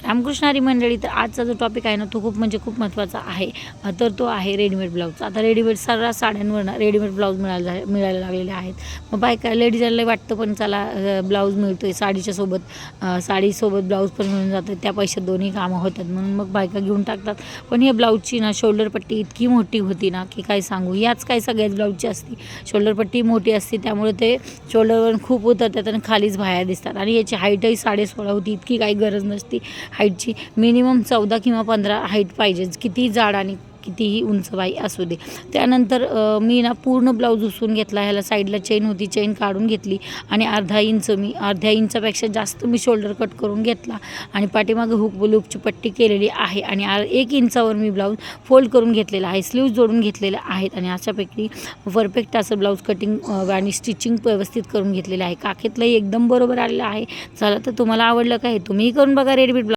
रामकृष्ण हरी मंडळी, तर आजचा जो टॉपिक आहे ना तो खूप म्हणजे खूप महत्त्वाचा आहे. तर तो आहे रेडीमेड ब्लाऊजचा. आता रेडीमेड सर्रास साड्यांवर रेडीमेड ब्लाऊज मिळायला लागलेले आहेत. मग बायका लेडीजला वाटतं पण चला ब्लाऊज मिळतो आहे साडीच्या सोबत, साडीसोबत ब्लाऊज पण मिळून जातं, त्या पैशात दोन्ही कामं होतात म्हणून मग बायका घेऊन टाकतात. पण या ब्लाऊजची ना शोल्डरपट्टी इतकी मोठी होती ना की काय सांगू. याच काय सगळ्याच ब्लाऊजची असती, शोल्डरपट्टी मोठी असते त्यामुळे ते शोल्डरवरून खूप उतरतात आणि खालीच बाहेर दिसतात. आणि याची हाईटही 16.5 होती, इतकी काही गरज नसती हाईटची. मिनिमम 14 किंवा 15 हाईट पाहिजेच, कितीही जाड आणि कितीही उंच बाई असू दे. त्यानंतर मी ना पूर्ण ब्लाऊज उचलून घेतला. ह्याला साईडला चेन होती, चेन काढून घेतली आणि अर्ध्या इंचापेक्षा जास्त मी शोल्डर कट करून घेतला आणि पाठीमागं लूपची पट्टी केलेली आहे आणि 1 इंचावर मी ब्लाऊज फोल्ड करून घेतलेला आहे, स्लीव्ज जोडून घेतलेले आहेत आणि अशापैकी परफेक्ट असं ब्लाऊज कटिंग आणि स्टिचिंग व्यवस्थित करून घेतलेलं आहे. काखेतलंही एकदम बरोबर आलेलं आहे. चला तर तुम्हाला आवडलं काय, तुम्हीही करून बघा रेडीमेड ब्लाऊज.